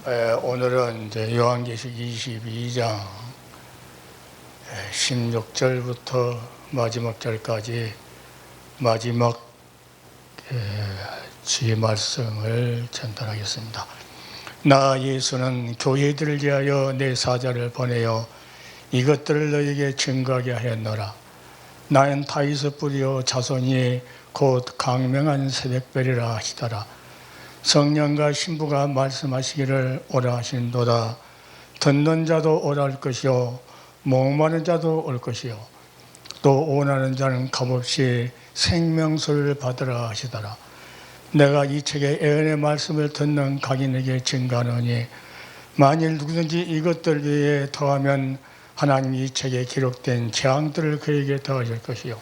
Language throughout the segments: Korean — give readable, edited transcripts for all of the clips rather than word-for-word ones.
오늘은 이제 요한계시록 22장 16절부터 마지막 절까지 마지막 주의 말씀을 전달하겠습니다. 나 예수는 교회들을 위하여 내 사자를 보내어 이것들을 너에게 증거하게 하였노라. 나는 다윗의 뿌리요 자손이 곧 강명한 새벽별이라 하시더라. 성령과 신부가 말씀하시기를 오라 하시는도다. 듣는 자도 오라 할 것이요 목마른 자도 올 것이요 또 원하는 자는 값없이 생명수를 받으라 하시더라. 내가 이 책의 예언의 말씀을 듣는 각인에게 증거하노니 만일 누구든지 이것들 위에 더하면 하나님 이 책에 기록된 재앙들을 그에게 더하실 것이요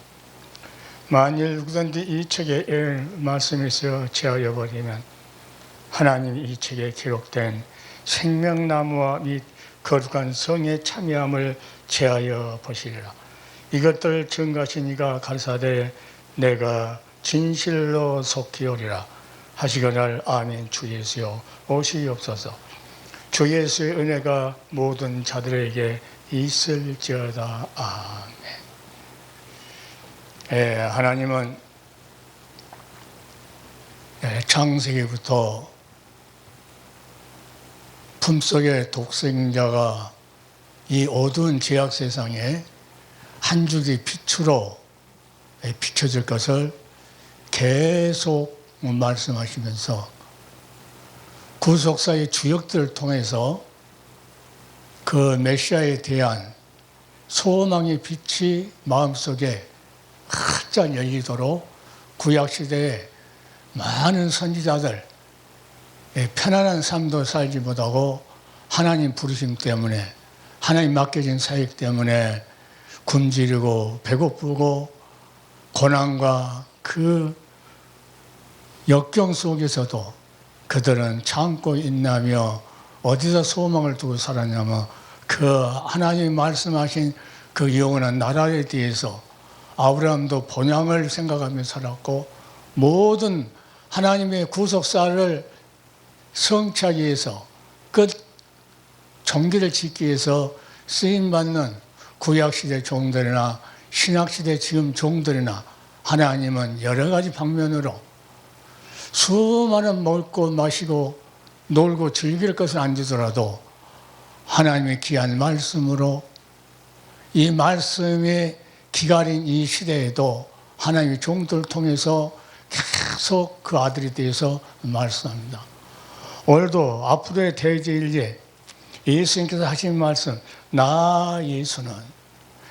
만일 누구든지 이 책의 예언 말씀에서 제하여 버리면 하나님이 이 책에 기록된 생명나무와 및 거룩한 성의 참여함을 제하여 보시리라. 이것들 증거하시니가 가르사대 내가 진실로 속히 오리라 하시거늘 아멘. 주 예수여 오시옵소서. 주 예수의 은혜가 모든 자들에게 있을지어다. 아멘. 하나님은 창세기부터 품속의 독생자가 이 어두운 죄악 세상에 한 줄기 빛으로 비춰질 것을 계속 말씀하시면서 구속사의 주역들을 통해서 그 메시아에 대한 소망의 빛이 마음속에 활짝 열리도록 구약시대에 많은 선지자들 편안한 삶도 살지 못하고 하나님 부르심 때문에 하나님 맡겨진 사역 때문에 굶주리고 배고프고 고난과 그 역경 속에서도 그들은 참고 인내하며 어디서 소망을 두고 살았냐면 그 하나님이 말씀하신 그 영원한 나라에 대해서 아브라함도 본향을 생각하며 살았고 모든 하나님의 구속사를 성취하기 위해서 끝 종기를 짓기 위해서 쓰임받는 구약시대 종들이나 신약시대 지금 종들이나 하나님은 여러 가지 방면으로 수많은 먹고 마시고 놀고 즐길 것을 안 주더라도 하나님의 귀한 말씀으로 이 말씀의 기갈인 이 시대에도 하나님의 종들을 통해서 계속 그 아들에 대해서 말씀합니다. 오늘도 앞으로의 대제일에 예수님께서 하신 말씀 나 예수는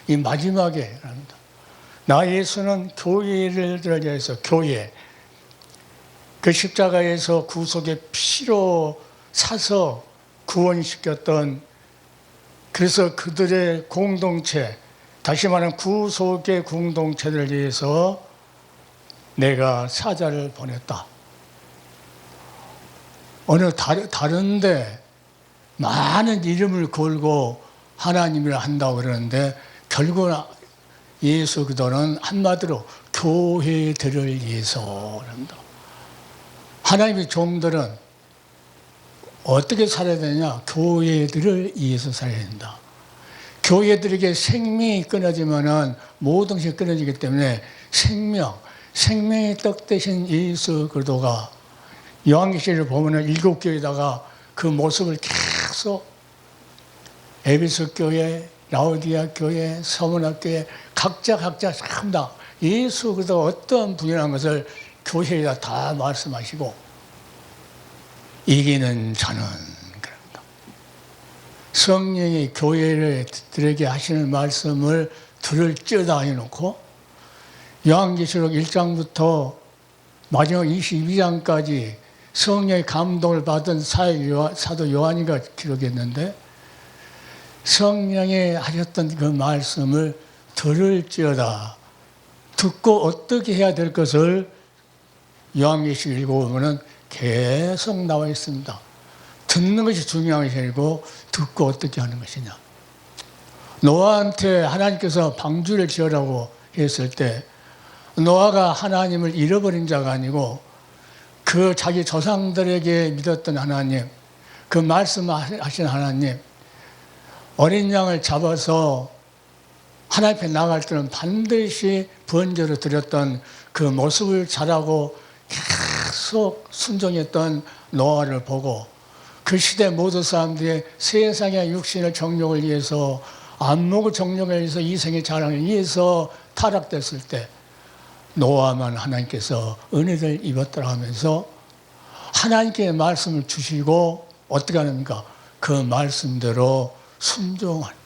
이 마지막에 합니다. 나 예수는 교회를 위해서 교회 그 십자가에서 구속의 피로 사서 구원시켰던 그래서 그들의 공동체 다시 말하면 구속의 공동체를 위해서 내가 사자를 보냈다. 어느 다른데 많은 이름을 걸고 하나님을 한다고 그러는데 결국은 예수 그리스도는 한마디로 교회들을 위해서 합니다. 하나님의 종들은 어떻게 살아야 되냐? 교회들을 위해서 살아야 된다. 교회들에게 생명이 끊어지면은 모든 것이 끊어지기 때문에 생명의 떡 대신 예수 그리스도가 요한계시를 보면은 7교회에다가 그 모습을 계속 에베소 교회, 라오디아 교회, 서문학 교회 각자 전부 다 예수 그리스도가 어떤 분이라는 것을 교회에다 다 말씀하시고 이기는 자는 그럽니다. 성령이 교회들에게 하시는 말씀을 들을지어다 해놓고 요한계시록 1장부터 마지막 22장까지 성령의 감동을 받은 사도 요한이가 기록했는데 성령이 하셨던 그 말씀을 들을지어다 듣고 어떻게 해야 될 것을 요한계시록 읽어보면 계속 나와 있습니다. 듣는 것이 중요한 것이 아니고 듣고 어떻게 하는 것이냐. 노아한테 하나님께서 방주를 지으라고 했을 때 노아가 하나님을 잃어버린 자가 아니고 그 자기 조상들에게 믿었던 하나님 그 말씀하신 하나님, 어린 양을 잡아서 하나님 앞에 나갈 때는 반드시 번제로 드렸던 그 모습을 잘하고 계속 순종했던 노아를 보고 그 시대 모든 사람들이 세상의 육신의 정욕을 위해서 안목의 정욕을 위해서 이생의 자랑을 위해서 타락됐을 때 노아만 하나님께서 은혜를 입었더라 하면서 하나님께 말씀을 주시고 어떻게 하는가? 그 말씀대로 순종하는.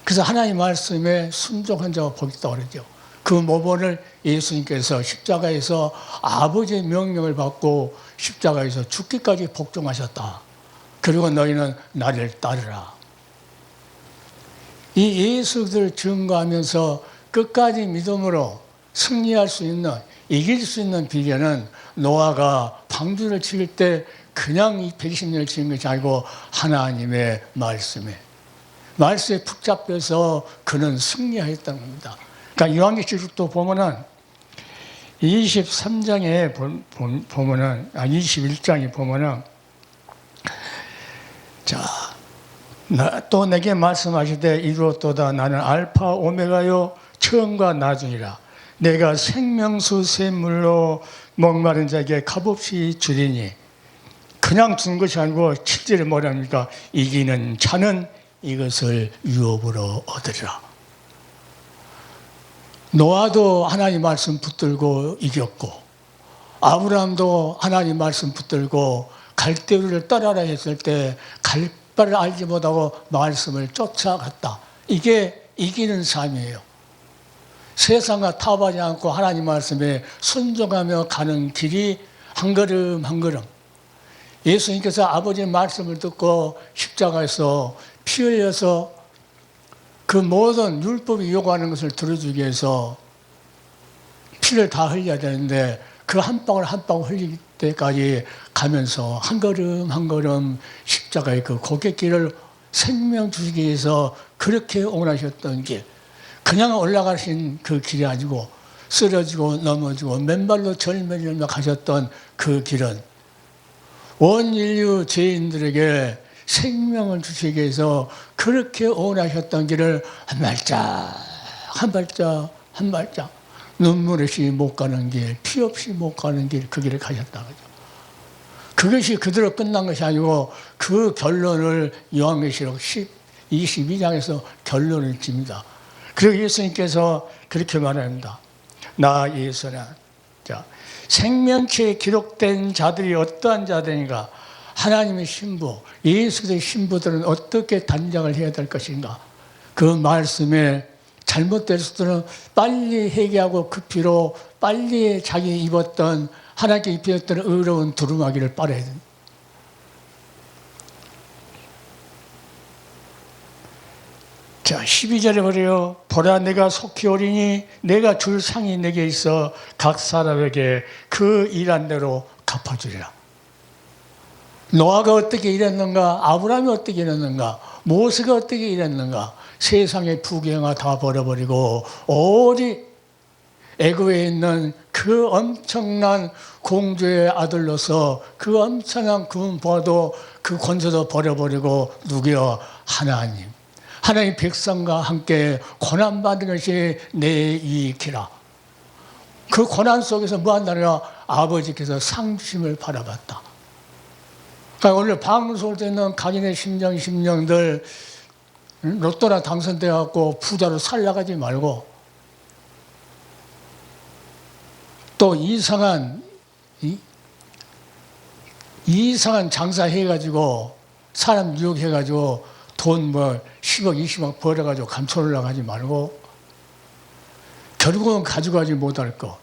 그래서 하나님 말씀에 순종한 자가 복이 있다고 그러죠. 그 모본을 예수님께서 십자가에서 아버지의 명령을 받고 십자가에서 죽기까지 복종하셨다. 그리고 너희는 나를 따르라. 이 예수를 증거하면서 끝까지 믿음으로 승리할 수 있는, 이길 수 있는 비결은 노아가 방주를 지을 때 그냥 이 120년을 지은 것이 아니고 하나님의 말씀에 푹 잡혀서 그는 승리하였다는 겁니다. 그러니까 요한계시록도 보면은 23장에 보면은 21장에 보면은 자, 또 내게 말씀하시되 이루었도다. 나는 알파 오메가요 처음과 나중이라. 내가 생명수 샘물로 목마른 자에게 값없이 주리니. 그냥 준 것이 아니고 7절에 뭐랍니까? 이기는 자는 이것을 유업으로 얻으리라. 노아도 하나님 말씀 붙들고 이겼고, 아브라함도 하나님 말씀 붙들고 갈대우를 떠나라 했을 때 갈 바를 알지 못하고 말씀을 쫓아갔다. 이게 이기는 삶이에요. 세상과 타협하지 않고 하나님 말씀에 순종하며 가는 길이 한 걸음 한 걸음. 예수님께서 아버지의 말씀을 듣고 십자가에서 피 흘려서 그 모든 율법이 요구하는 것을 들어주기 위해서 피를 다 흘려야 되는데 그 한 방울 한 방울 흘릴 때까지 가면서 한 걸음 한 걸음 십자가의 그 고갯길을 생명 주시기 위해서 그렇게 원하셨던 길. 그냥 올라가신 그 길이 아니고 쓰러지고 넘어지고 맨발로 절면이며 가셨던 그 길은 온 인류 죄인들에게 생명을 주시기 위해서 그렇게 원하셨던 길을 한 발짝 한 발짝 한 발짝 눈물 없이 못 가는 길, 피 없이 못 가는 길, 그 길을 가셨다. 그것이 그대로 끝난 것이 아니고 그 결론을 요한계시록 22장에서 결론을 칩니다. 그리고 예수님께서 그렇게 말합니다. 나 예수는 자, 생명체에 기록된 자들이 어떠한 자들인가? 하나님의 신부, 예수의 신부들은 어떻게 단장을 해야 될 것인가? 그 말씀에 잘못될 때는 빨리 회개하고 그 피로 빨리 자기 입었던 하나님께 입혔던 의로운 두루마기를 빨아야 된다. 자, 12절에 그래요. 보라 내가 속히 오리니 내가 줄 상이 내게 있어 각 사람에게 그 일한 대로 갚아주리라. 노아가 어떻게 일했는가? 아브라함이 어떻게 일했는가? 모세가 어떻게 일했는가? 세상의 부경화 다 버려버리고 오직 애굽에 있는 그 엄청난 공주의 아들로서 그 엄청난 그 부도 그 권세도 버려버리고 누구여? 하나님. 하나님 백성과 함께 고난받은 것이 내 이익이라. 그 고난 속에서 무한다니라 아버지께서 상심을 바라봤다. 그러니까 오늘 방송을 듣는 각인의 심령들 로또나 당선돼갖고 부자로 살아가지 말고 또 이상한 장사해가지고 사람 유혹해가지고 돈 10억 20억 벌어가지고 감춰오려고 하지 말고 결국은 가져가지 못할 것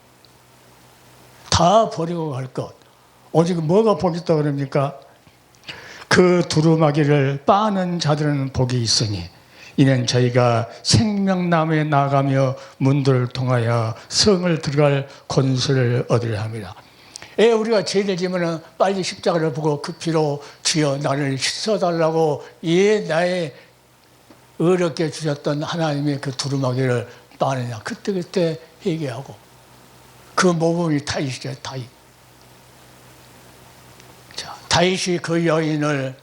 다 버리고 갈 것 오직 뭐가 복이 있다 그럽니까? 그 두루마기를 빠는 자들은 복이 있으니 이는 저희가 생명나무에 나가며 문들을 통하여 성을 들어갈 권세를 얻으려 합니다. 우리가 죄를 지으면 빨리 십자가를 보고 그 피로 주여 나를 씻어달라고 나의 어렵게 주셨던 하나님의 그 두루마기를 빠느냐. 그때 회개하고 그 모범이 타이시죠. 타이. 자. 다윗이 그 여인을,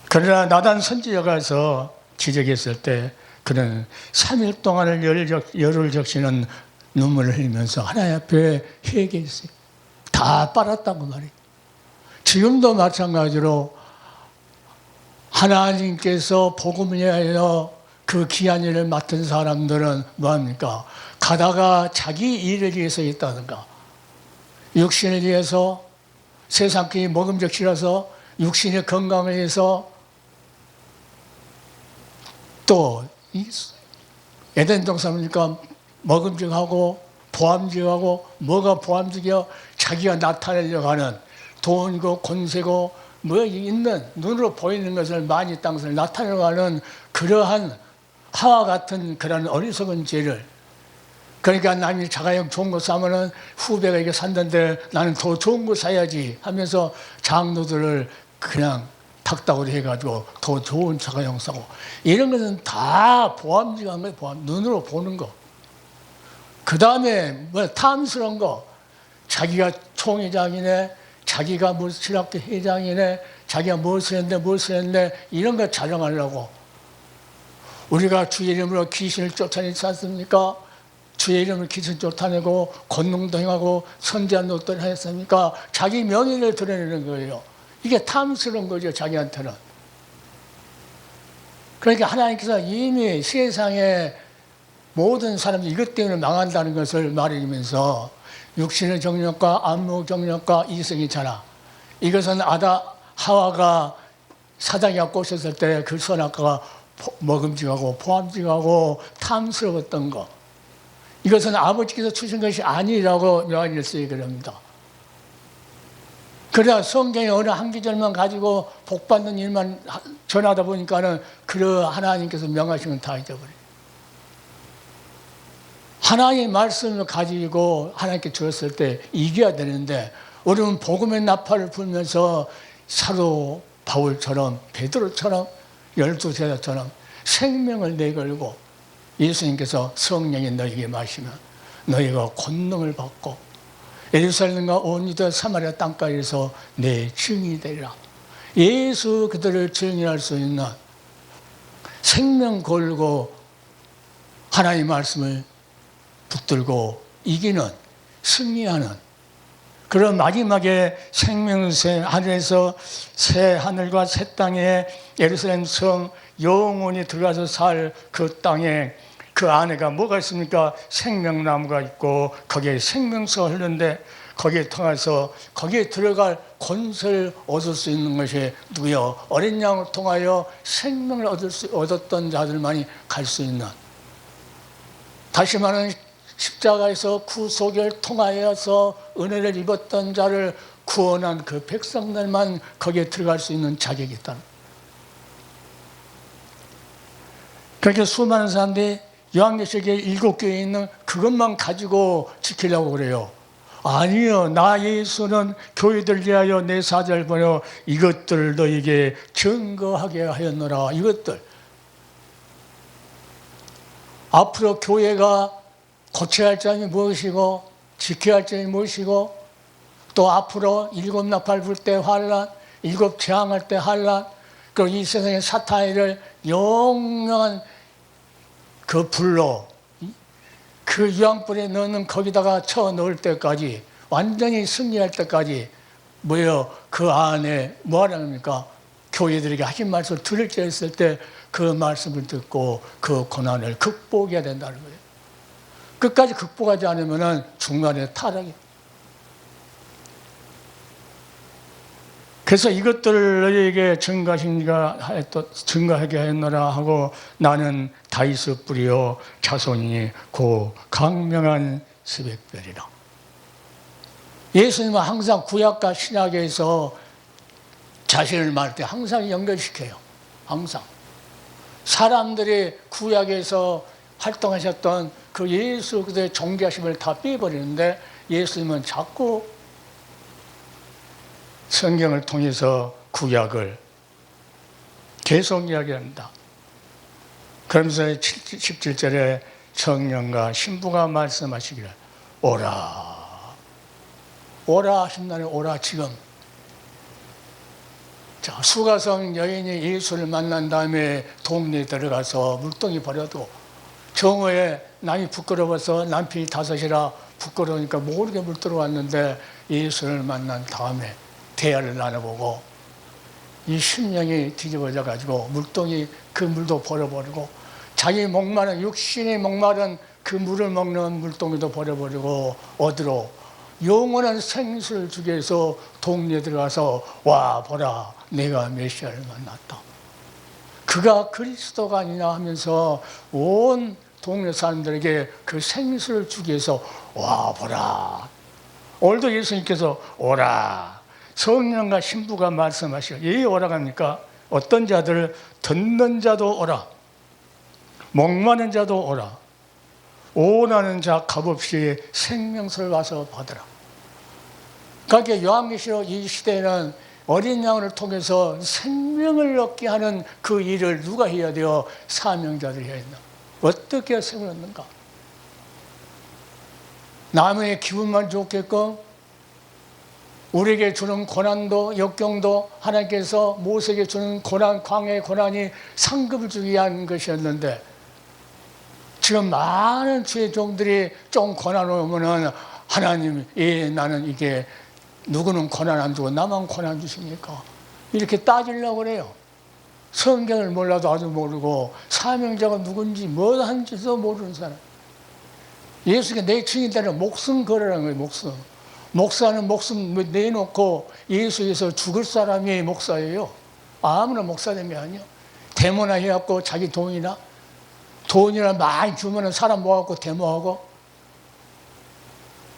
그러나 나단 선지자가 가서 지적했을 때 그는 3일 동안을 열을 적시는 눈물을 흘리면서 하나님 앞에 회개했어요. 다 빨았다고 말이에요. 지금도 마찬가지로 하나님께서 복음을 위하여 그 귀한 일을 맡은 사람들은 뭐합니까? 가다가 자기 일을 위해서 있다든가, 육신을 위해서, 세상끼리 먹음직시라서 육신의 건강을 위해서, 또 에덴 동산이니까 먹음직하고 보암직하고, 뭐가 보암직이요? 자기가 나타내려고 하는 돈이고 권세고 뭐 있는 눈으로 보이는 것을 많이 땅을 나타내려고 하는 그러한 하와 같은 그런 어리석은 죄를, 그러니까 남이 자가용 좋은 거 사면은 후배가 이게 샀는데 나는 더 좋은 거 사야지 하면서 장로들을 그냥 탁다구리 해가지고 더 좋은 자가용 사고, 이런 것은 다 보암직한 거예요. 보암, 눈으로 보는 거. 그 다음에 뭐 탐스러운 거, 자기가 총회장이네, 자기가 뭐 신학교 회장이네, 자기가 무엇을 했네, 이런 거 자랑하려고. 우리가 주의 이름으로 귀신을 쫓아내지 않습니까? 주의 이름으로 귀신 쫓아내고 권능도 행하고 선지한 노릇을 했습니까? 자기 명예를 드러내는 거예요. 이게 탐스러운 거죠, 자기한테는. 그러니까 하나님께서 이미 세상에 모든 사람들이 이것 때문에 망한다는 것을 말해주면서 육신의 정욕과 안목 정욕과 이성의 자라, 이것은 하와가 사단이가 꼬셨을 때 그 선악과가 먹음직하고 보암직하고 탐스러웠던 것, 이것은 아버지께서 주신 것이 아니라고 요한일서에 그럽니다. 그러나 성경의 어느 한 구절만 가지고 복받는 일만 전하다 보니까는 그 하나님께서 명하신 건 다 잊어버려요. 하나님의 말씀을 가지고 하나님께 주었을 때 이겨야 되는데, 우리는 복음의 나팔을 불면서 사도 바울처럼, 베드로처럼, 12제자처럼 생명을 내걸고, 예수님께서 성령이 너희에게 마시면 너희가 권능을 받고 예루살렘과 온 유다 사마리아 땅까지에서 내 증인이 되리라. 예수 그들을 증인할 수 있는, 생명 걸고 하나님의 말씀을 붙들고 이기는, 승리하는 그런 마지막에 생명새 하늘에서 새 하늘과 새 땅에 예루살렘 성 영원히 들어가서 살 그 땅에, 그 안에가 뭐가 있습니까? 생명나무가 있고 거기에 생명수가 흐르는데, 거기에 통해서 거기에 들어갈 권세를 얻을 수 있는 것이 누구요? 어린 양을 통하여 생명을 얻었던 자들만이 갈 수 있는, 다시 말하면 십자가에서 구속을 통하여서 은혜를 입었던 자를 구원한 그 백성들만 거기에 들어갈 수 있는 자격이 있다. 그렇게 수많은 사람들이 요한계시록에 7교회에 있는 그것만 가지고 지키려고 그래요. 아니요, 나 예수는 교회들 위하여 내 사자를 보내 이것들을 너에게 증거하게 하였노라. 이것들 앞으로 교회가 고쳐야 할 점이 무엇이고 지켜야 할 점이 무엇이고, 또 앞으로 7나팔 불 때 환란, 7 재앙할 때 환란, 그리고 이 세상의 사탄을 영영한 그 불로, 그 유황불에 넣는 거기다가 쳐 넣을 때까지, 완전히 승리할 때까지 뭐예요? 그 안에 뭐 하랍니까? 교회들에게 하신 말씀을 들을 때 했을 때 그 말씀을 듣고 그 고난을 극복해야 된다는 거예요. 끝까지 극복하지 않으면 중간에 타락이에요. 그래서 이것들을 너희에게 증거하게 하였노라 하고, 나는 다윗의 뿌리요 자손이 고 강명한 스백별이라. 예수님은 항상 구약과 신약에서 자신을 말할 때 항상 연결시켜요. 항상 사람들이 구약에서 활동하셨던 그 예수 그들의 존귀하심을 다 빼버리는데, 예수님은 자꾸 성경을 통해서 구약을 계속 이야기합니다. 그러면서 17절에 성령과 신부가 말씀하시기를 오라. 오라 하신다니 오라 지금. 자, 수가성 여인이 예수를 만난 다음에 동네에 들어가서 물동이 버려도 정오에 남이 부끄러워서 남편이 다섯이라 부끄러우니까 모르게 물 들어왔는데 예수를 만난 다음에 대화를 나눠보고 이 심령이 뒤집어져 가지고 물동이 그 물도 버려버리고 자기 목마른 육신이 목마른 그 물을 먹는 물동이도 버려버리고 어디로 영원한 생수를 주기 위해서 동네에 들어가서 와 보라 내가 메시아를 만났다. 그가 그리스도가 아니냐 하면서 온 동네 사람들에게 그 생수를 주기 위해서 와 보라. 오늘도 예수님께서 오라. 성령과 신부가 말씀하시오. 이 오라 합니까? 어떤 자들 듣는 자도 오라. 목마른 자도 오라. 오라는 자 값없이 생명수를 와서 받으라. 그러니까 요한계시록 이 시대에는 어린 양을 통해서 생명을 얻게 하는 그 일을 누가 해야 돼요? 사명자들이 해야 된다. 어떻게 생명을 얻는가? 남의 기분만 좋게끔 우리에게 주는 고난도 역경도 하나님께서 모세에게 주는 고난, 광야의 고난이 상급을 주기 위한 것이었는데 지금 많은 주의 종들이 좀 고난 오면은 하나님, 나는 이게 누구는 고난 안 주고 나만 고난 주십니까? 이렇게 따지려고 그래요. 성경을 몰라도 아주 모르고 사명자가 누군지 뭐 하는지도 모르는 사람. 예수가 내 증인들은 목숨 걸으라는 거예요. 목숨. 목사는 목숨 내놓고 예수에서 죽을 사람이 목사예요. 아무나 목사됨이 아니요. 데모나 해갖고 자기 돈이나 많이 주면 사람 모아갖고 데모하고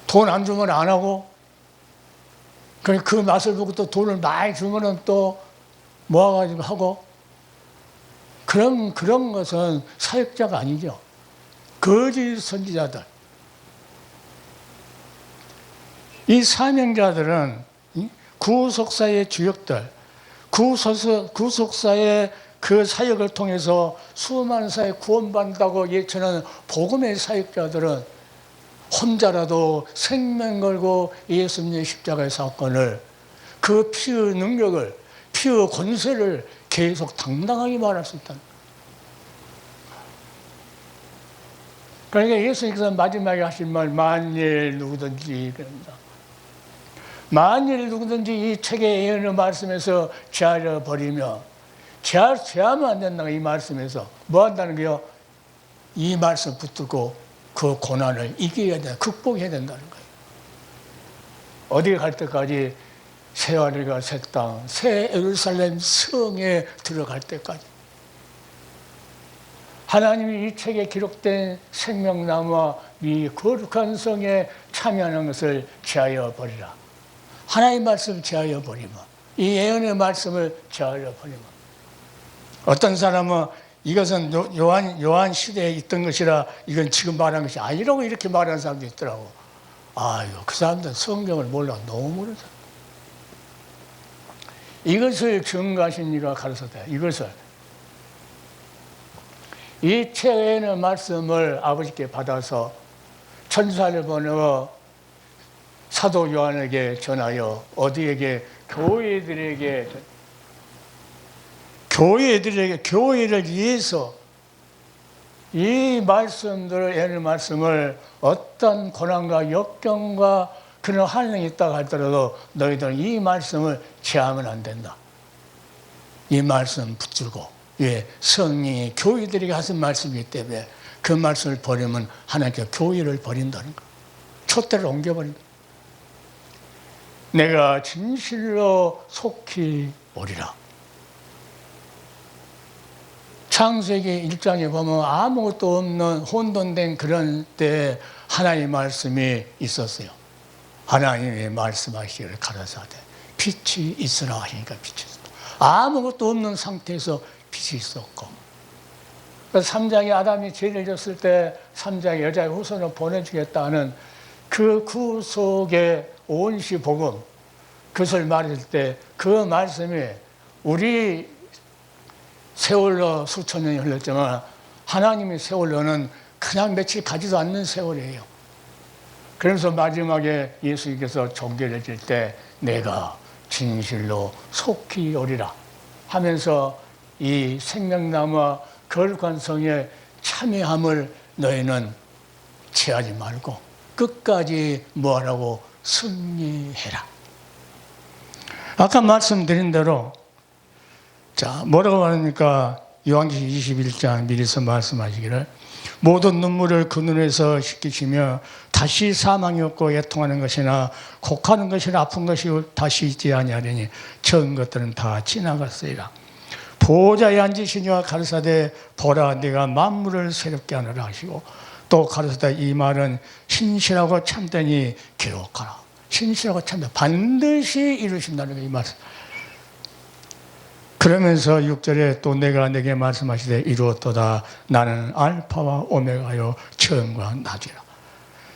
돈 안 주면 안 하고 그 맛을 보고 또 돈을 많이 주면 또 모아가지고 하고 그런 것은 사역자가 아니죠. 거짓 선지자들. 이 사명자들은 구속사의 주역들, 구속사의 그 사역을 통해서 수많은 사회 구원받는다고 예처는 복음의 사역자들은 혼자라도 생명 걸고 예수님의 십자가의 사건을 그 피의 능력을 피의 권세를 계속 당당하게 말할 수 있다는 거예요. 그러니까 예수님께서 마지막에 하신 말 만일 누구든지 그럽니다. 만일 누구든지 이 책의 예언의 말씀에서 제하려 버리며 제하면 안 된다는 이 말씀에서 뭐 한다는 거요? 이 말씀 붙들고 그 고난을 이겨야 된다. 극복해야 된다는 거예요. 어디 갈 때까지 새 하늘과 새 땅, 새 예루살렘 성에 들어갈 때까지 하나님이 이 책에 기록된 생명나무와 이 거룩한 성에 참여하는 것을 제하여 버리라. 하나님의 말씀을 제하여 버리면 이 예언의 말씀을 제하여 버리면 어떤 사람은 이것은 요한 시대에 있던 것이라 이건 지금 말한 것이 아니라고 이렇게 말하는 사람도 있더라고. 아유, 그 사람들은 성경을 몰라. 너무 모르죠. 이것을 증거하신 이가 가르쳐다. 이것을. 이 책의 말씀을 아버지께 받아서 천사를 보내어 사도 요한에게 전하여 어디에게 교회를 위해서 이 말씀들을 예언의 말씀을 어떤 고난과 역경과 그런 환경이 있다고 할지라도 너희들은 이 말씀을 제하면 안 된다. 이 말씀 붙들고 성령이 교회들에게 하신 말씀이기 때문에 그 말씀을 버리면 하나님께서 교회를 버린다는 거. 촛대를 옮겨버린다. 내가 진실로 속히 오리라. 창세기 1장에 보면 아무것도 없는 혼돈된 그런 때에 하나님의 말씀이 있었어요. 하나님이 말씀하시기를 가라사대 빛이 있으라 하시니까 빛이 있었다. 아무것도 없는 상태에서 빛이 있었고, 3장에 아담이 죄를 졌을 때 3장에 여자의 후손을 보내주겠다는 그 구속의 온시 복음, 그것을 말했을 때 그 말씀이 우리 세월로 수천 년이 흘렀지만 하나님의 세월로는 그냥 며칠 가지도 않는 세월이에요. 그래서 마지막에 예수님께서 종결해질 때 내가 진실로 속히 오리라 하면서 이 생명나무와 거룩한 성의 참여함을 너희는 취하지 말고 끝까지 뭐하라고? 승리해라. 아까 말씀드린 대로 자 뭐라고 하니까 요한계시록 21장 미리서 말씀하시기를 모든 눈물을 그 눈에서 씻기시며 다시 사망이 없고 애통하는 것이나 곡하는 것이나 아픈 것이 다시 있지 아니하리니 처음 것들은 다 지나갔으리라. 보좌에 앉으시니와 가르사대 보라 내가 만물을 새롭게 하느라 하시고 또 가르사대 이 말은 신실하고 참되니 기록하라. 신실하고 참되 반드시 이루신다는 거 이 말씀. 그러면서 6절에 또 내가 내게 말씀하시되 이루었도다. 나는 알파와 오메가요 처음과 나중이라.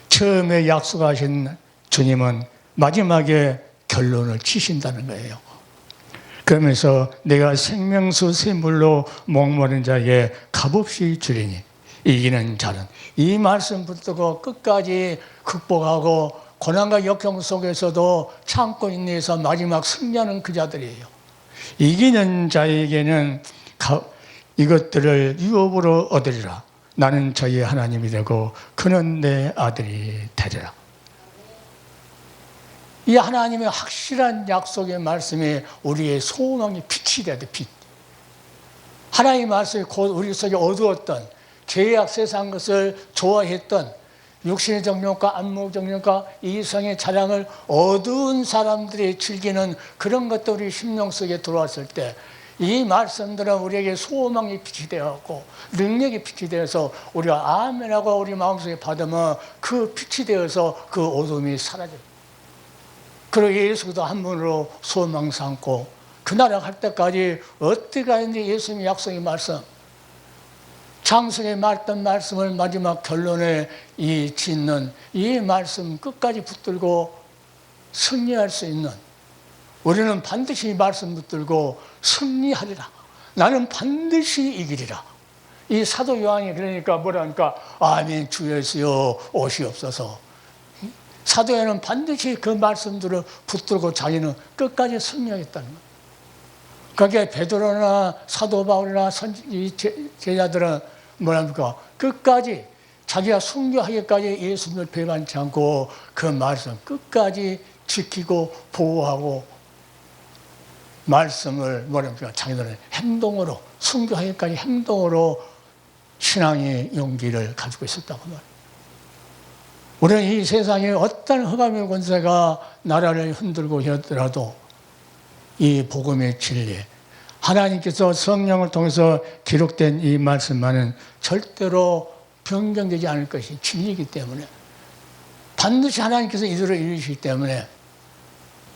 처음에 약속하신 주님은 마지막에 결론을 치신다는 거예요. 그러면서 내가 생명수 샘물로 목마른 자에게 값없이 주리니 이기는 자는 이 말씀 붙들고 끝까지 극복하고 고난과 역경 속에서도 참고 인내해서 마지막 승리하는 그 자들이에요. 이기는 자에게는 이것들을 유업으로 얻으리라. 나는 저희 하나님이 되고 그는 내 아들이 되리라. 이 하나님의 확실한 약속의 말씀이 우리의 소망의 빛이 돼야 돼. 빛. 하나님의 말씀이 곧 우리 속에 어두웠던 죄악 세상 것을 좋아했던 육신의 정욕과 안목의 정욕과 이성의 자랑을 어두운 사람들이 즐기는 그런 것들이 심령 속에 들어왔을 때 이 말씀들은 우리에게 소망의 빛이 되었고 능력의 빛이 되어서 우리가 아멘하고 우리 마음속에 받으면 그 빛이 되어서 그 어둠이 사라져요. 그리고 예수도 한 분으로 소망 삼고 그 나라 갈 때까지 어떻게 하는지 예수님의 약속의 말씀 장성에 말했던 말씀을 마지막 결론에 짓는 이 말씀 끝까지 붙들고 승리할 수 있는 우리는 반드시 이 말씀 붙들고 승리하리라. 나는 반드시 이기리라. 이 사도 요한이 그러니까 뭐라니까 아멘 주 예수여 오시옵소서. 사도 요한은 반드시 그 말씀들을 붙들고 자기는 끝까지 승리하겠다는 거예요. 그러니까 베드로나 사도 바울이나 제자들은 뭐랍니까? 끝까지 자기가 순교하기까지 예수님을 배반치 않고 그 말씀 끝까지 지키고 보호하고 말씀을 뭐랍니까? 자기들은 행동으로 순교하기까지 행동으로 신앙의 용기를 가지고 있었다고 말해요. 우리는 이 세상에 어떤 흑암의 권세가 나라를 흔들고 하더라도 이 복음의 진리 하나님께서 성령을 통해서 기록된 이 말씀만은 절대로 변경되지 않을 것이 진리이기 때문에 반드시 하나님께서 이들을 이루시기 때문에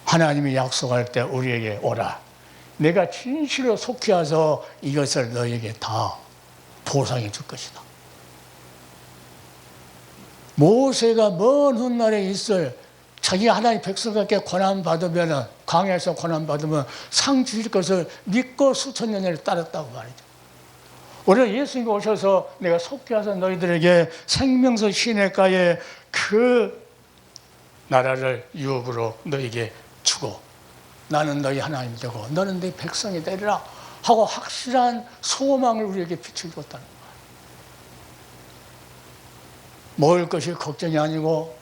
하나님이 약속할 때 우리에게 오라. 내가 진실로 속히 와서 이것을 너에게 다 보상해 줄 것이다. 모세가 먼 훗날에 있을 자기가 하나님 백성에게 고난받으면 광야에서 고난받으면 상 주실 것을 믿고 수천 년을 따랐다고 말이죠. 오늘 예수님이 오셔서 내가 속히 와서 너희들에게 생명수 시냇가에 그 나라를 유업으로 너희에게 주고 나는 너희 하나님이 되고 너는 내 백성이 되리라 하고 확실한 소망을 우리에게 비춰주었다는 거예요. 먹을 것이 걱정이 아니고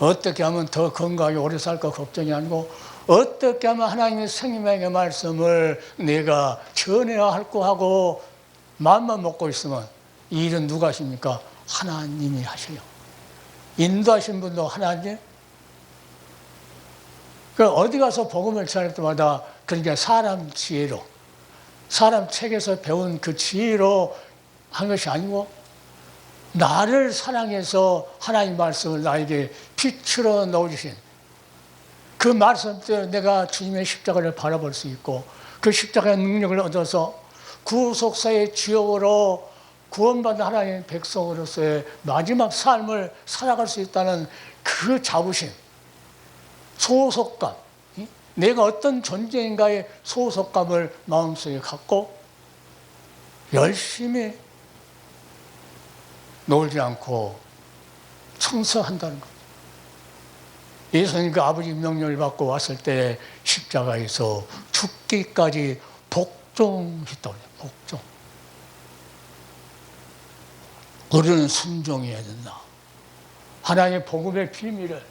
어떻게 하면 더 건강하게 오래 살까 걱정이 아니고 어떻게 하면 하나님의 생명의 말씀을 내가 전해야 할 거 하고 마음만 먹고 있으면 이 일은 누가 하십니까? 하나님이 하셔요. 인도하신 분도 하나님. 그러니까 어디 가서 복음을 전할 때마다 그러니까 사람 지혜로 사람 책에서 배운 그 지혜로 한 것이 아니고 나를 사랑해서 하나님 말씀을 나에게 빛으로 넣어주신 그 말씀 때문에 내가 주님의 십자가를 바라볼 수 있고 그 십자가의 능력을 얻어서 구속사의 지옥으로 구원받은 하나님의 백성으로서의 마지막 삶을 살아갈 수 있다는 그 자부심, 소속감, 내가 어떤 존재인가의 소속감을 마음속에 갖고 열심히 놀지 않고 청서한다는 것. 예수님 그 아버지 명령을 받고 왔을 때 십자가에서 죽기까지 복종했다고 해요. 복종. 우리는 순종해야 된다. 하나님의 복음의 비밀을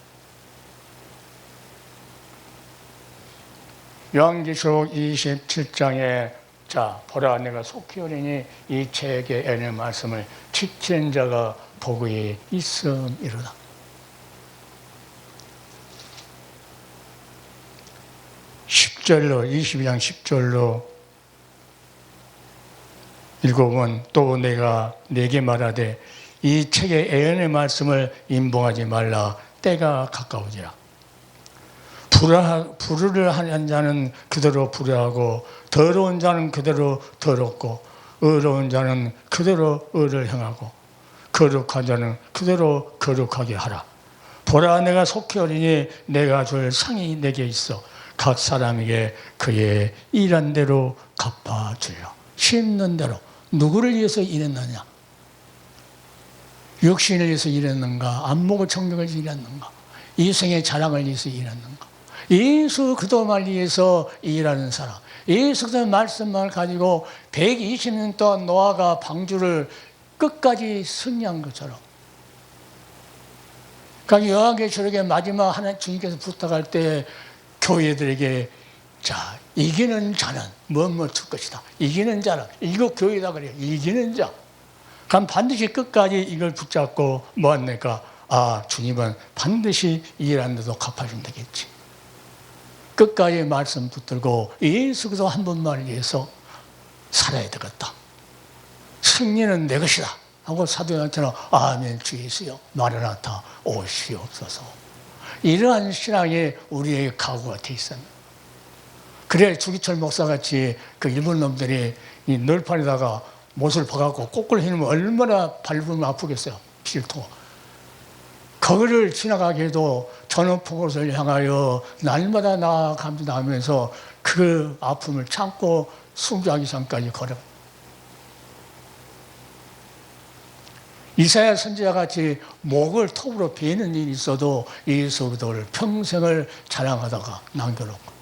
요한계시록 27장에 자 보라 내가 속히 오리니 이 책의 애는 말씀을 지키는 자가 복이 있음이로다. 10절로 22장 10절로 읽어보면 또 내가 내게 말하되 이 책의 애언의 말씀을 임봉하지 말라. 때가 가까우지라. 불의를 하는 자는 그대로 불의하고 더러운 자는 그대로 더럽고 의로운 자는 그대로 의를 행하고 거룩한 자는 그대로 거룩하게 하라. 보라 내가 속히 오리니 내가 줄 상이 내게 있어 각 사람에게 그의 일한 대로 갚아주려. 심는 대로. 누구를 위해서 일했느냐? 육신을 위해서 일했는가? 안목을 청력을 위해서 일했는가? 이생의 자랑을 위해서 일했는가? 예수 그도만을 위해서 일하는 사람. 예수 그도 말씀만 가지고 120년 동안 노아가 방주를 끝까지 승리한 것처럼. 그러니까 요한계시록의 마지막 하나 주님께서 부탁할 때 교회들에게 자 이기는 자는 뭐뭐 줄 것이다. 이기는 자는 일곱 교회다 그래요. 이기는 자. 그럼 반드시 끝까지 이걸 붙잡고 뭐 합니까? 아 주님은 반드시 일하는데도 갚아준다겠지. 끝까지 말씀 붙들고 예수 그리스도 한 분만을 위해서 살아야 되겠다. 승리는 내 것이다 하고 사도 요한처럼 아멘 주 예수여 마라나타 오시옵소서. 이러한 신앙이 우리의 각오가 돼 있습니다. 그래 주기철 목사같이 그 일본 놈들이 이 널판에다가 못을 박아갖고 꼬꾸를 해놓으면 얼마나 밟으면 아프겠어요. 필토. 거기를 지나가게 해도 전원폭옷을 향하여 날마다 나아가면서 그 아픔을 참고 순교하기 전까지 걸어. 이사야 선지자같이 목을 톱으로 베는 일이 있어도 예수 그리스도를 평생을 자랑하다가 남겨놓고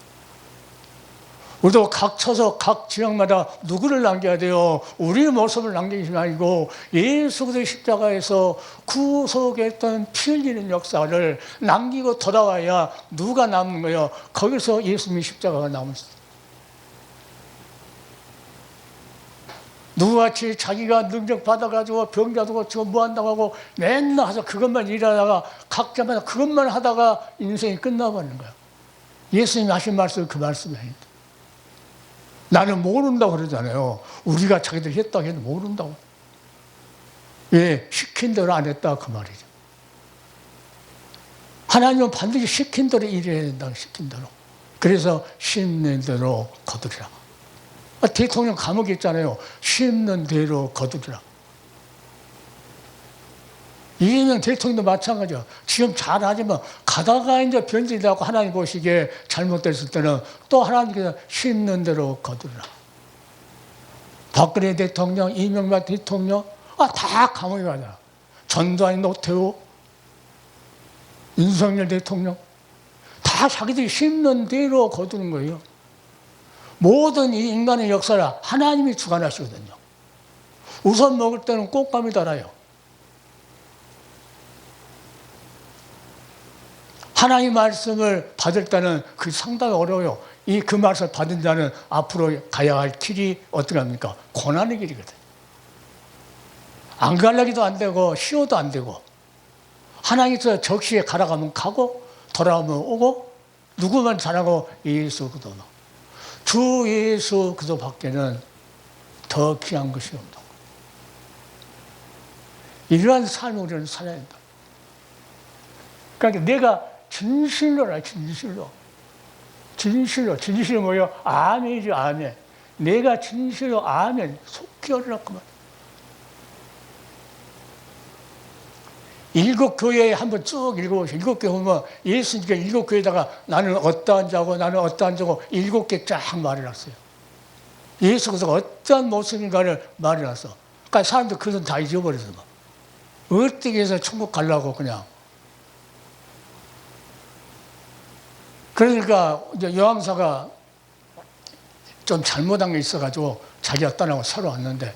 우리도 각 처소 각 지역마다 누구를 남겨야 돼요? 우리의 모습을 남기지 말고 예수 그리스도 십자가에서 구속했던 피 흘리는 역사를 남기고 돌아와야 누가 남는 거예요? 거기서 예수님의 십자가가 남았어요. 누구같이 자기가 능력 받아가지고 병자도 고치고 뭐 한다고 하고 맨날 해서 그것만 일하다가 각자마다 그것만 하다가 인생이 끝나버리는 거예요. 예수님이 하신 말씀은 그 말씀이 아닙니다. 나는 모른다고 그러잖아요. 우리가 자기들 했다고 해도 모른다고. 왜? 시킨 대로 안 했다 그 말이죠. 하나님은 반드시 시킨 대로 일해야 된다고 시킨 대로. 그래서 심는 대로 거두리라. 대통령 감옥에 있잖아요. 심는 대로 거두리라. 이재명 대통령도 마찬가지야. 지금 잘하지만 가다가 이제 변질이 되고 하나님 보시기에 잘못됐을 때는 또 하나님께서 심는 대로 거두리라. 박근혜 대통령, 이명박 대통령, 다 감옥에 가잖아. 전두환, 노태우, 윤석열 대통령, 다 자기들이 심는 대로 거두는 거예요. 모든 이 인간의 역사를 하나님이 주관하시거든요. 우선 먹을 때는 꽃감이 달아요. 하나님 말씀을 받을 때는 그 상당히 어려워요. 그 말씀을 받은 자는 앞으로 가야 할 길이 어떻게 합니까? 고난의 길이거든요. 안 가려기도 안 되고 쉬어도 안 되고 하나님께서 적시에 가라가면 가고 돌아오면 오고 누구만 잘하고 예수 그리스도만. 주 예수 그리스도 밖에는 더 귀한 것이 없다. 이러한 삶을 우리는 살아야 한다. 그러니까 내가 진실로라, 진실로. 진실로 뭐예요? 아멘이죠, 아멘. 내가 진실로 아멘. 속히 오리라 그 말. 일곱 교회에 한번 쭉 읽어보세요. 일곱 교회 보면 예수님께 일곱 교회에다가 나는 어떠한 자고 나는 어떠한 자고 일곱 개 쫙 말해놨어요. 예수 그리스도가 어떠한 모습인가를 말해놨어. 그러니까 사람들 그것은 다 잊어버려서 막. 어떻게 해서 천국 가려고 그냥. 그러니까 이제 여왕사가 좀 잘못한 게 있어가지고 자기가 떠나고 새로 왔는데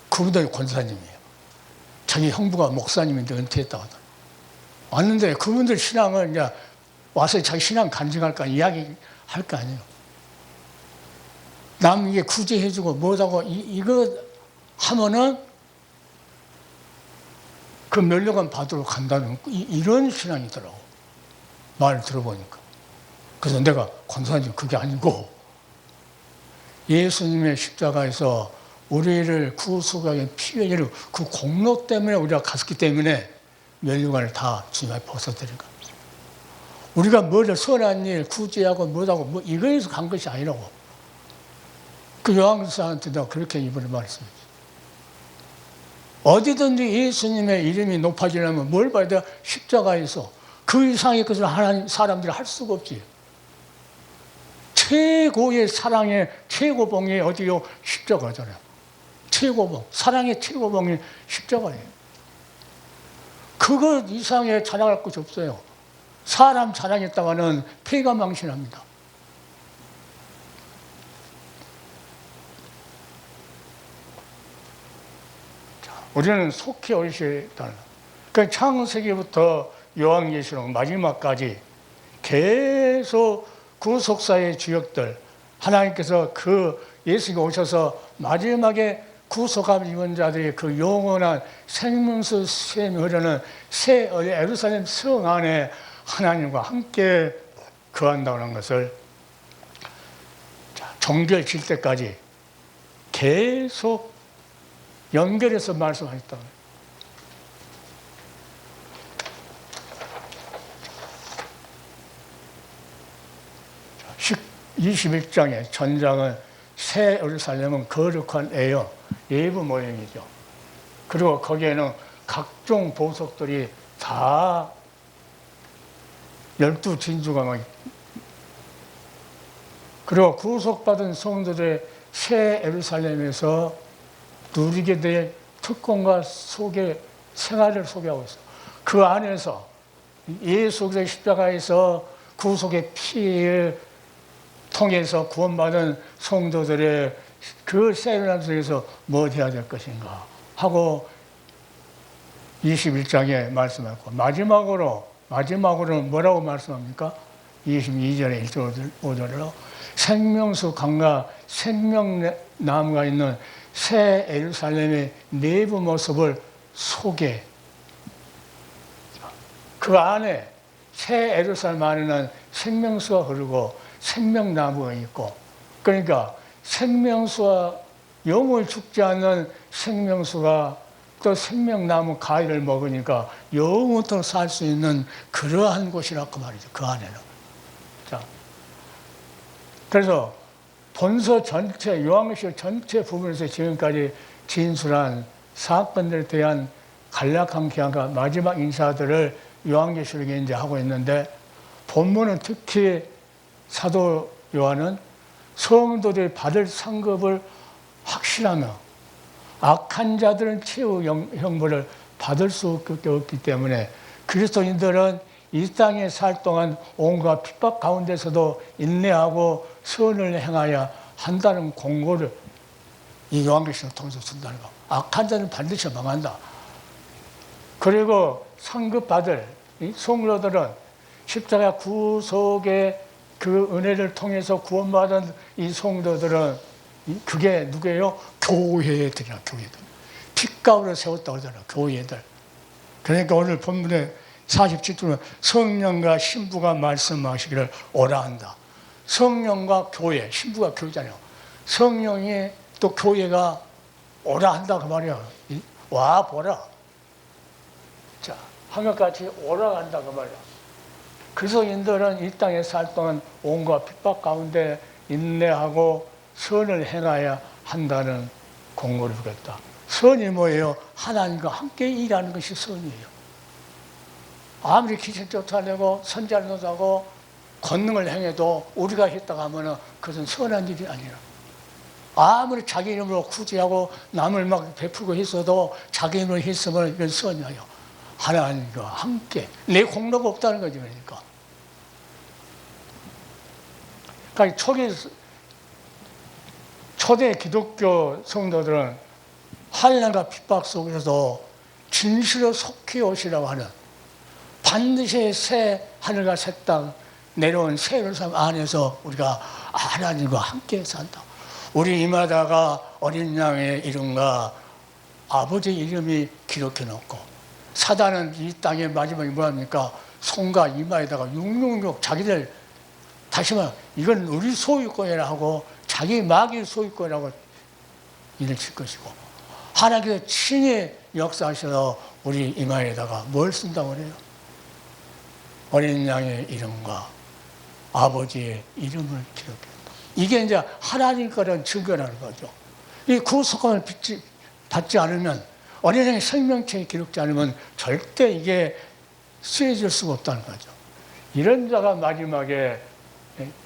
그분들이 권사님이에요. 자기 형부가 목사님인데 은퇴했다고 하더라고요. 왔는데 그분들 신앙을 이제 와서 자기 신앙 간증할까 이야기할 거 아니에요. 남 이게 구제해주고 뭐하고 이거 하면은 그 면류관 받으러 간다는 이런 신앙이더라고. 말을 들어보니까. 그래서 내가 권사님 그게 아니고 예수님의 십자가에서 우리를 구속하기 피해를 그 공로 때문에 우리가 갔기 때문에 면류관을 다 주님께 벗어드린 겁니다. 우리가 뭐를 선한 일 구제하고 뭐하고 뭐 이거에서 간 것이 아니라고. 그 여왕사한테 내가 그렇게 이번에 말했습니다. 어디든지 예수님의 이름이 높아지려면 뭘 봐야 돼? 십자가에서. 그 이상의 것을 하나님 사람들이 할 수가 없지. 최고의 사랑의 최고봉이 어디요? 십자가잖아요. 최고봉. 사랑의 최고봉이 십자가예요. 그거 이상의 자랑할 것이 없어요. 사람 자랑했다가는 폐가 망신합니다. 우리는 속히 오시다. 그 창세기부터 요한계시록 마지막까지 계속 구속사의 주역들, 하나님께서 그 예수가 오셔서 마지막에 구속함 입은 자들이 그 영원한 생명수 샘이 흐르는 새 예루살렘 성 안에 하나님과 함께 거한다는 것을 종결 질 때까지 계속 연결해서 말씀하셨다. 21장의 전장은 새 예루살렘은 거룩한 애요 예부 모형이죠. 그리고 거기에는 각종 보석들이 다 12진주가 막 그리고 구속받은 성도들의 새 예루살렘에서 누리게 될 특권과 생활을 소개하고 있어요. 그 안에서 예수 그리스도의 십자가에서 구속의 피를 통해서 구원받은 성도들의 그 새 예루살렘 속에서 뭐 해야 될 것인가 하고 21장에 말씀하고 마지막으로는 뭐라고 말씀합니까? 22절에 1절 5절로 생명수 강과 생명나무가 있는 새 예루살렘의 내부 모습을 소개. 그 안에 새 예루살렘 안에는 생명수가 흐르고 생명나무가 있고, 그러니까 생명수와 영을 죽지 않는 생명수가 또 생명나무 가위를 먹으니까 영원토록 살 수 있는 그러한 곳이라고 말이죠. 그 안에는. 자, 그래서 본서 전체, 요한계시록 전체 부분에서 지금까지 진술한 사건들에 대한 간략한 기한과 마지막 인사들을 요한계시록에 이제 하고 있는데, 본문은 특히 사도 요한은 성도들이 받을 상급을 확신하며 악한 자들은 최후 형벌을 받을 수밖에 없기 때문에 그리스도인들은 이 땅에 살 동안 온갖 핍박 가운데서도 인내하고 선을 행하여 한다는 공고를 이 요한계시록을 통해서 준다는 거. 악한 자는 반드시 망한다. 그리고 상급받을 이 성도들은 십자가 구속의 그 은혜를 통해서 구원받은 이 성도들은 그게 누구예요? 교회들이야, 교회들. 핏가루를 세웠다고 하잖아, 교회들. 그러니까 오늘 본문에 47절은 성령과 신부가 말씀하시기를 오라 한다. 성령과 교회, 신부가 교회잖아요. 성령이 또 교회가 오라 한다 그 말이야. 와 보라. 자, 한것같이 오라 한다 그 말이야. 그리스도인들은 이 땅에 살 동안 온갖 핍박 가운데 인내하고 선을 행하여야 한다는 공고를 주겠다. 선이 뭐예요? 하나님과 함께 일하는 것이 선이에요. 아무리 기생 쫓아내고 선잘 노하고 권능을 행해도 우리가 했다고 하면 그것은 선한 일이 아니라, 아무리 자기 이름으로 구제하고 남을 막 베풀고 했어도 자기 이름으로 했으면 이건 선이에요. 하나님과 함께. 내 공로가 없다는 거죠. 그러니까 초대 기독교 성도들은 환난과 핍박 속에서도 진실로 속히 오시라고 하는, 반드시 새 하늘과 새 땅 내려온 새 예루살렘 안에서 우리가 하나님과 함께 산다. 우리 이마다가 어린 양의 이름과 아버지 이름이 기록해 놓고, 사단은 이 땅의 마지막에 뭐합니까? 손과 이마에다가 666 자기들, 다시 말해 이건 우리 소유권이라 하고 자기 마귀 소유권이라고 일을 칠 것이고, 하나님께서 친히 역사하셔서 우리 이마에다가 뭘 쓴다고 그래요? 어린 양의 이름과 아버지의 이름을 기록했다. 이게 이제 하나님 거라는 증거라는 거죠. 이 구속함을 받지 않으면, 어린 양의 생명체에 기록지 않으면 절대 이게 쓰여질 수가 없다는 거죠. 이런 자가 마지막에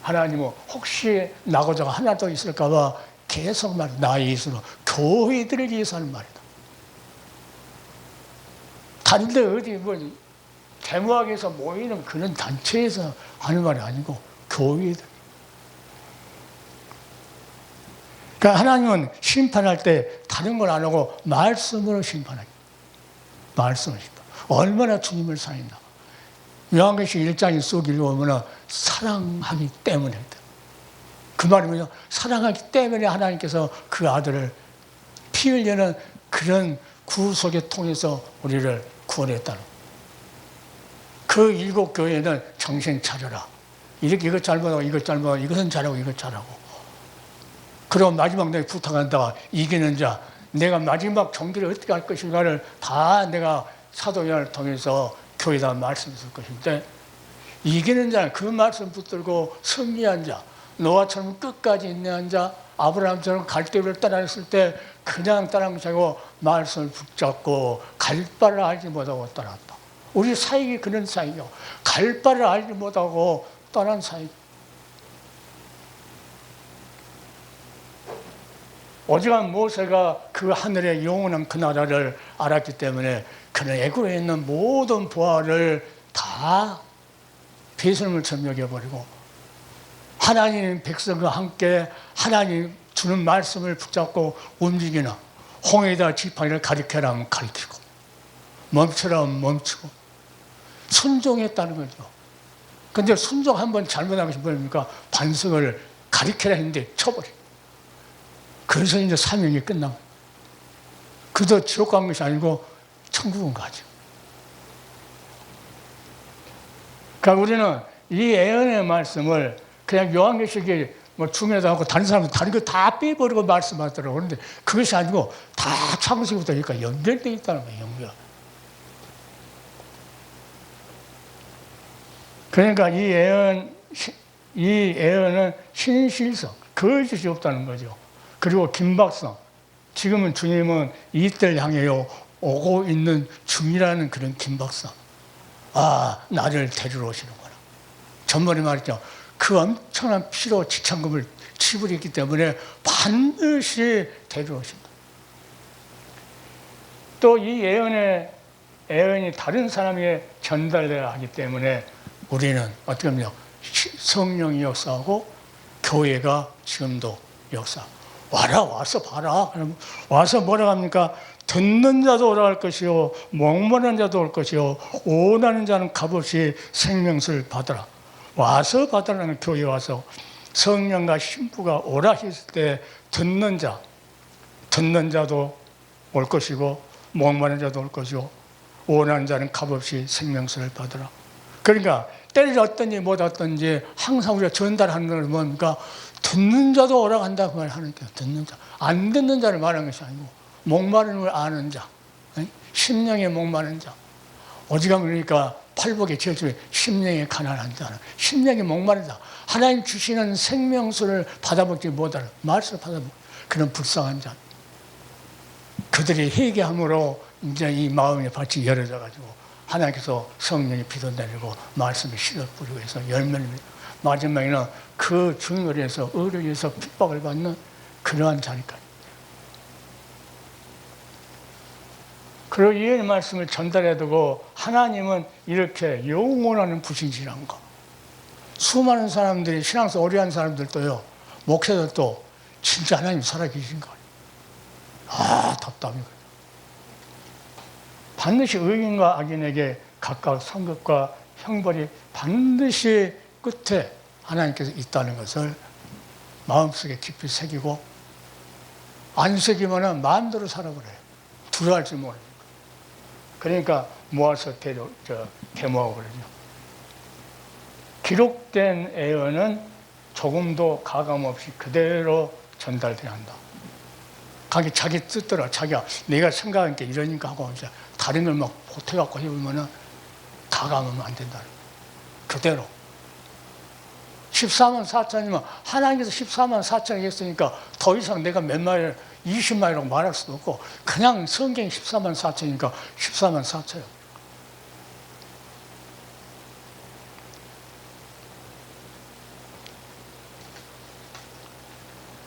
하나님은 혹시 나고자가 하나 더 있을까 봐 계속 나의 이수로 교회들을 위해서 하는 말이다. 다른 데 어디 대무학에서 모이는 그런 단체에서 하는 말이 아니고 교회들. 그러니까 하나님은 심판할 때 다른 걸 안 하고 말씀으로 심판하기. 말씀으로 심판. 얼마나 주님을 사랑했나. 요한계시록 1장 속 읽어보면 사랑하기 때문에. 그 말이면요, 사랑하기 때문에 하나님께서 그 아들을 피 흘리는 그런 구속의 통해서 우리를 구원했다는. 그 7 교회는 정신 차려라. 이렇게 이것 잘못하고 이것 잘못하고 이것은 잘하고 이것 잘하고. 그리고 마지막 내가 부탁한다. 이기는 자, 내가 마지막 종기를 어떻게 할 것인가를 다 내가 사도행전을 통해서 교회에다 말씀했을 것인데, 이기는 자는 그 말씀 붙들고 승리한 자, 노아처럼 끝까지 인내한 자, 아브라함처럼 갈대를 따라했을 때 그냥 따라한 것이 아니고 말씀을 붙잡고 갈 바를 알지 못하고 떠났다. 우리 사역이 그런 사역이요. 갈 바를 알지 못하고 떠난 사역. 오직한 모세가 그 하늘의 영원한 그 나라를 알았기 때문에 그는 애굽에 있는 모든 부하를 다 배설물 점령해버리고, 하나님 백성과 함께 하나님 주는 말씀을 붙잡고 움직이나, 홍해에다 지팡이를 가리켜라 하면 가리키고, 멈추라 하면 멈추고, 순종했다는 거죠. 근데 순종 한번 잘못한 것이 뭡니까? 반석을 가리켜라 했는데 쳐버려. 그래서 이제 사명이 끝난 거예요. 그도 지옥 간 것이 아니고 천국은 가죠. 그러니까 우리는 이 예언의 말씀을 그냥 요한계시록이 중요하다고 하고 다른 사람은 다른 거 다 빼버리고 말씀하더라고요. 그런데 그것이 아니고 다 창세기부터 그러니까 연결되어 있다는 거예요. 연결. 그러니까 이 예언은 신실성, 거짓이 없다는 거죠. 그리고 긴박성, 지금은 주님은 이때를 향해 오고 있는 중이라는 그런 긴박성. 아, 나를 데리러 오시는구나. 전번에 말했죠. 그 엄청난 피로 지참금을 지불했기 때문에 반드시 데리러 오신다. 또 이 예언이 다른 사람에게 전달되어야 하기 때문에 우리는 어떻게 하면 성령이 역사하고 교회가 지금도 역사하고. 와서 봐라. 와서 뭐라고 합니까? 듣는 자도 오라 할 것이요, 목마른 자도 올 것이요, 원하는 자는 값없이 생명수를 받으라. 와서 받으라는, 교회에 와서 성령과 신부가 오라 했을 때 듣는 자도 올 것이고, 목마른 자도 올 것이고, 원하는 자는 값없이 생명수를 받으라. 그러니까 때를 얻든지 못 얻든지 항상 우리가 전달하는 건 뭡니까? 듣는 자도 오라고 한다고 말하는 거예요. 듣는 자. 안 듣는 자를 말하는 것이 아니고, 목마른 걸 아는 자, 심령에 목마른 자. 오직하면 그러니까 팔복의 제주에 심령에 가난한 자는, 심령에 목마른 자, 하나님 주시는 생명수를 받아먹지 못하는, 말씀을 받아먹는 그런 불쌍한 자. 그들이 회개함으로 이제 이 마음의 밭이 열어져가지고 하나님께서 성령이 비도 내리고 말씀이 씨를 뿌리고 해서 열매를, 마지막에는 그 주님을 위해서, 의를 위해서 핍박을 받는 그러한 자리까지. 그리고 이 말씀을 전달해 두고 하나님은 이렇게 영원한 부신이란 거. 수많은 사람들이 신앙에서 어려운 사람들도요, 목사들도 진짜 하나님 살아계신 거예요. 아, 답답해요. 반드시 의인과 악인에게 각각 상급과 형벌이 반드시 끝에 하나님께서 있다는 것을 마음속에 깊이 새기고, 안 새기면 마음대로 살아버려요. 두려워할 줄 모르니까. 그러니까 모아서 데모하고 그러죠. 기록된 예언은 조금도 가감없이 그대로 전달돼야 한다. 자기 뜻대로 자기가 내가 생각한 게 이러니까 하고 이제 다른 걸 막 보태갖고 해보면은 가감하면 안 된다. 그대로. 14만 4천이면 하나님께서 14만 4천이 했으니까 더 이상 내가 몇 마일, 20마일이라고 말할 수도 없고 그냥 성경이 14만 4천이니까 14만 4천이요.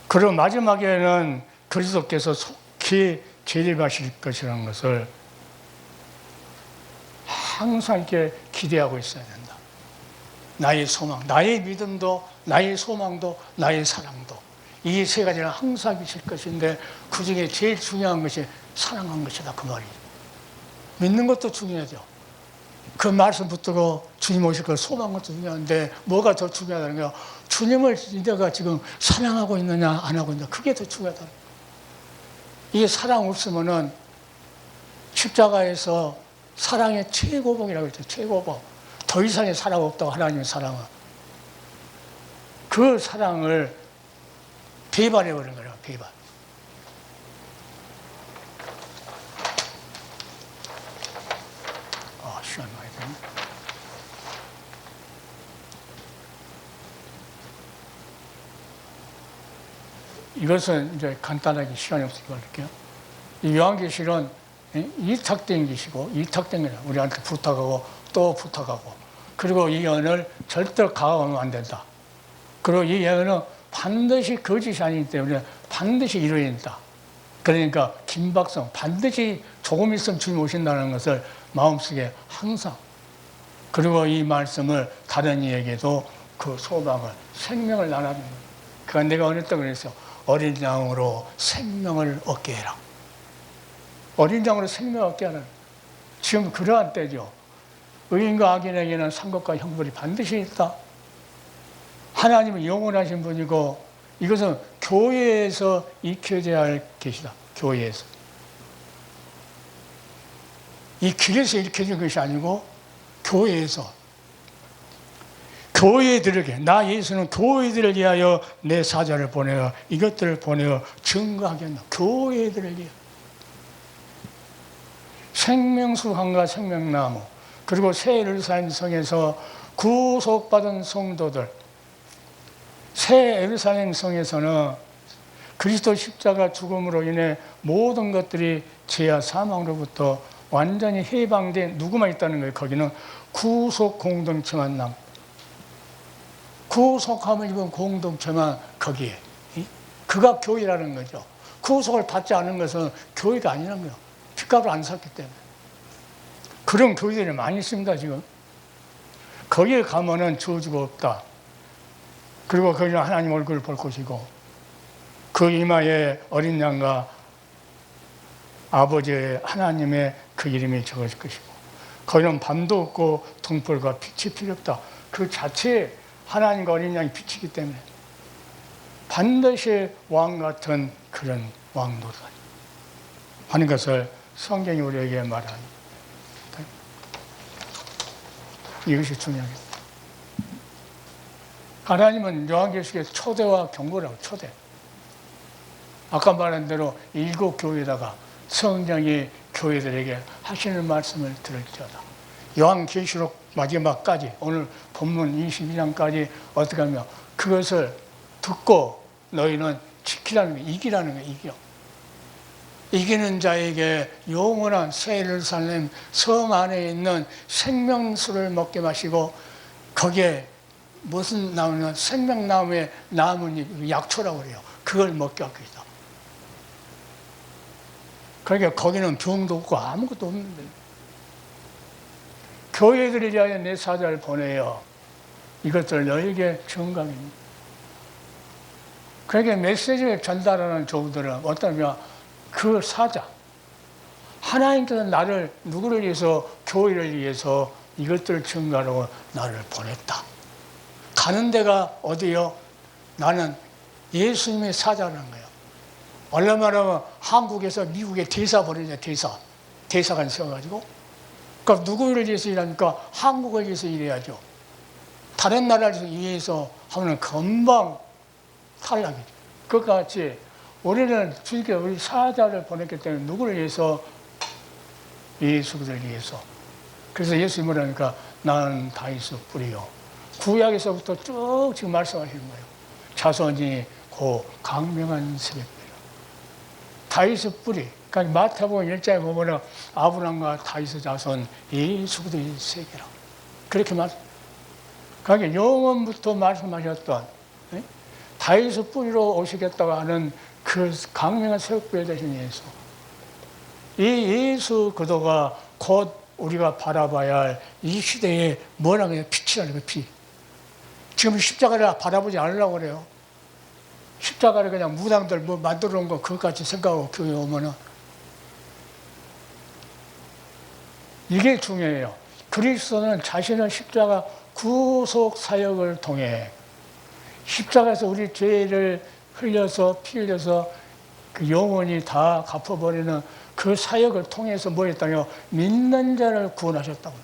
그리고 마지막에는 그리스도께서 속히 재림하실 것이라는 것을 항상 이렇게 기대하고 있어야 된다. 나의 소망, 나의 믿음도, 나의 소망도, 나의 사랑도. 이 세 가지는 항상 있을 것인데 그 중에 제일 중요한 것이 사랑한 것이다. 그 말이에요. 믿는 것도 중요하죠. 그 말씀 붙들고 주님 오실 걸 소망한 것도 중요한데 뭐가 더 중요하다는 거야? 주님을 내가 지금 사랑하고 있느냐 안 하고 있느냐 그게 더 중요하다. 이게 사랑 없으면은 십자가에서 사랑의 최고봉이라고 했죠. 최고봉. 더 이상의 사랑 없다고 하나님의 사랑은. 그 사랑을 배반해버린 거예요. 배반. 시간 많이 되네. 이것은 이제 간단하게 시간이 없으니까 할게요. 이 요한계시록은 이탁된 것이고, 이탁된 거예요. 우리한테 부탁하고 또 부탁하고. 그리고 이 예언을 절대로 가감하면 안 된다. 그리고 이 예언은 반드시 거짓이 아니기 때문에 반드시 이루어진다. 그러니까 긴박성, 반드시 조금 있으면 주님 오신다는 것을 마음속에 항상. 그리고 이 말씀을 다른 이에게도 그 소망을, 생명을 나눠주는 거예요. 그러니까 내가 어느 때 그랬어요. 어린 양으로 생명을 얻게 해라. 어린 양으로 생명을 얻게 하라. 지금 그러한 때죠. 의인과 악인에게는 상급과 형벌이 반드시 있다. 하나님은 영원하신 분이고 이것은 교회에서 익혀져야 할 것이다. 교회에서. 이 길에서 익혀진 것이 아니고 교회에서. 교회들에게, 나 예수는 교회들을 위하여 내 사자를 보내어 이것들을 보내어 증거하겠노. 교회들에게. 생명수강과 생명나무, 그리고 새 예루살렘 성에서 구속받은 성도들. 새 예루살렘 성에서는 그리스도 십자가 죽음으로 인해 모든 것들이 죄와 사망으로부터 완전히 해방된 누구만 있다는 거예요. 거기는 구속 공동체만 남. 구속함을 입은 공동체만 거기에. 그가 교회라는 거죠. 구속을 받지 않은 것은 교회가 아니라는 거예요. 핏값을 안 샀기 때문에. 그런 교회들이 많이 있습니다, 지금. 거기에 가면은 저주가 없다. 그리고 거기는 하나님 얼굴을 볼 것이고, 그 이마에 어린 양과 아버지의 하나님의 그 이름이 적어질 것이고, 거기는 밤도 없고 등불과 빛이 필요 없다. 그 자체에 하나님과 어린 양이 빛이기 때문에 반드시 왕 같은 그런 왕노다 하는 것을 성경이 우리에게 말합니다. 이것이 중요하겠다. 하나님은 요한계시록의 초대와 경고라고. 초대. 아까 말한 대로 7교회에다가 성령이 교회들에게 하시는 말씀을 들을지어다. 요한계시록 마지막까지, 오늘 본문 22장까지 어떻게 하면 그것을 듣고 너희는 지키라는 거예요. 이기라는 거예요. 이겨. 이기는 자에게 영원한 새 예루살렘 성 안에 있는 생명수를 먹게 마시고, 거기에 무슨 나무냐, 생명나무의 나뭇잎, 약초라고 그래요. 그걸 먹게 할 것이다. 그러니까 거기는 병도 없고 아무것도 없는데 교회들이 위하여 내 사자를 보내요. 이것들 너에게 증강입니다. 그러니까 메시지를 전달하는 종들은 어떠냐, 그 사자, 하나님께서 나를 누구를 위해서, 교회를 위해서 이것들을 증거하려고 나를 보냈다. 가는 데가 어디요? 나는 예수님의 사자라는 거예요. 얼마 말하면 한국에서 미국에 대사 보내냐, 대사관 세워가지고. 그러니까 누구를 위해서 일하니까 한국을 위해서 일해야죠. 다른 나라를 위해서 하면 금방 탈락이죠. 그것과 같이 우리는 주님께 우리 사자를 보냈기 때문에 누구를 위해서? 예수 그리스도를 위해서. 그래서 예수님이 뭐라니까 나는 다윗의 뿌리요. 구약에서부터 쭉 지금 말씀하시는 거예요. 자손이 고 강명한 세력이라. 다윗의 뿌리. 그러니까 마태복음 1장에 보면 아브람과 다윗의 자손 예수 그리스도의 세계라. 그렇게 그러니까 영원부터 말씀하셨던 다윗의 뿌리로 오시겠다고 하는 그 강명한 세력부에 되신 예수. 이 예수 그리스도가 곧 우리가 바라봐야 할 이 시대에 뭐라고 해요? 빛이라는 거예요, 빛. 지금 십자가를 바라보지 않으려고 그래요. 십자가를 그냥 무당들 뭐 만들어 놓은 거 그것까지 생각하고 교회 오면은. 이게 중요해요. 그리스도는 자신의 십자가 구속 사역을 통해 십자가에서 우리 죄를 흘려서 피 흘려서 그 영원히 다 갚아버리는 그 사역을 통해서 뭐 했다며? 믿는 자를 구원하셨다고.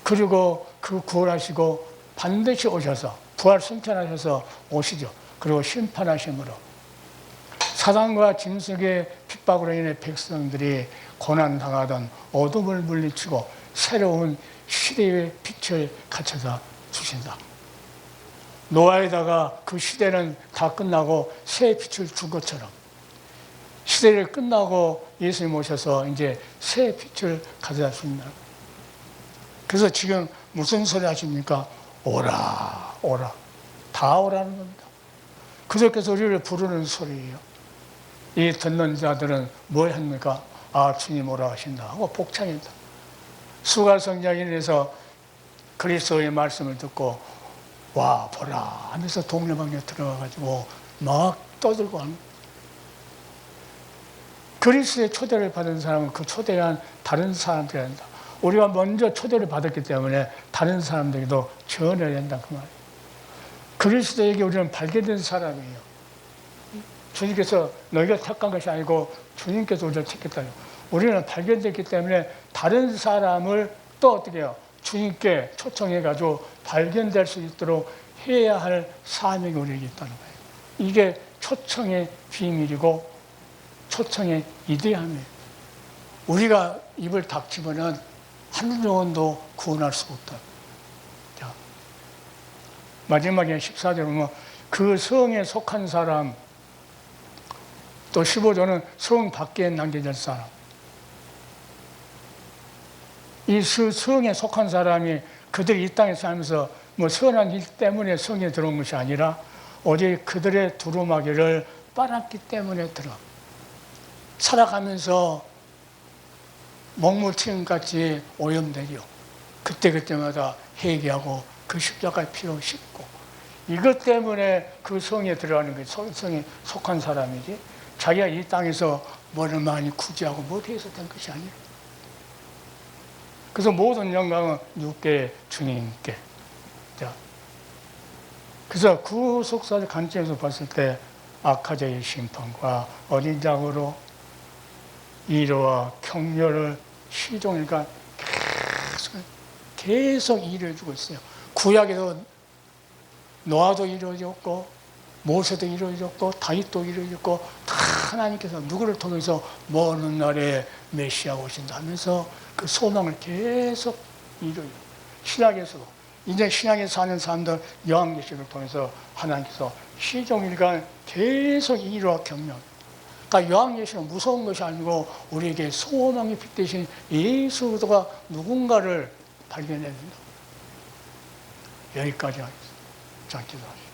그리고 그 구원하시고 반드시 오셔서 부활 승천하셔서 오시죠. 그리고 심판하심으로 사단과 짐승의 핍박으로 인해 백성들이 고난당하던 어둠을 물리치고 새로운 시대의 빛을 갖춰서 주신다. 노아에다가 그 시대는 다 끝나고 새 빛을 준 것처럼 시대를 끝나고 예수님 오셔서 이제 새 빛을 가져다 주신다. 그래서 지금 무슨 소리 하십니까? 오라, 오라. 다 오라는 겁니다. 그저께서 우리를 부르는 소리예요. 이 듣는 자들은 뭘 합니까? 아, 주님 오라 하신다 하고 복창했다. 수가성자인에서 그리스도의 말씀을 듣고 와 보라 하면서 동네방에 들어가가지고 막 떠들고 합니다. 그리스도의 초대를 받은 사람은 그 초대한 다른 사람들이 한다. 우리가 먼저 초대를 받았기 때문에 다른 사람들에게도 전해야 된다 그 말이에요. 그리스도에게 우리는 발견된 사람이에요. 주님께서 너희가 택한 것이 아니고 주님께서 우리를 택했다요. 우리는 발견됐기 때문에 다른 사람을 또 어떻게 해요? 주님께 초청해가지고 발견될 수 있도록 해야 할 사명이 우리에게 있다는 거예요. 이게 초청의 비밀이고 초청의 이대함이에요. 우리가 입을 닥치면은 한 영혼도 구원할 수가 없다. 자, 마지막에 14절 보면 그 성에 속한 사람, 또 15절은 성 밖에 남겨질 사람. 이 성에 속한 사람이 그들이 이 땅에 살면서 뭐 선한 일 때문에 성에 들어온 것이 아니라 오직 그들의 두루마기를 빨았기 때문에 들어. 살아가면서 먹물튀김같이 오염되죠. 그때마다 회개하고 그 십자가의 피로 씻고 이것 때문에 그 성에 들어가는 게 성에 속한 사람이지 자기가 이 땅에서 뭐를 많이 구제하고 못해서 된 것이 아니에요. 그래서 모든 영광은 육계 주님께. 자, 그래서 구속사의 관점에서 봤을 때 악하자의 심판과 어린 장으로 위로와 격려를 시종일관 계속 이루어주고 있어요. 구약에도 노아도 이루어졌고 모세도 이루어졌고 다윗도 이루어졌고 다 하나님께서 누구를 통해서 먼 날에 메시아가 오신다 하면서 그 소망을 계속 이루어요. 신약에서도 이제 신약에 사는 사람들 요한계시를 통해서 하나님께서 시종일관 계속 이루어 격려. 그러니까 요한계시는 무서운 것이 아니고 우리에게 소망의 빛 대신 예수 그리스도가 누군가를 발견해야 된다. 여기까지 하겠습니다. 자, 기도하시죠.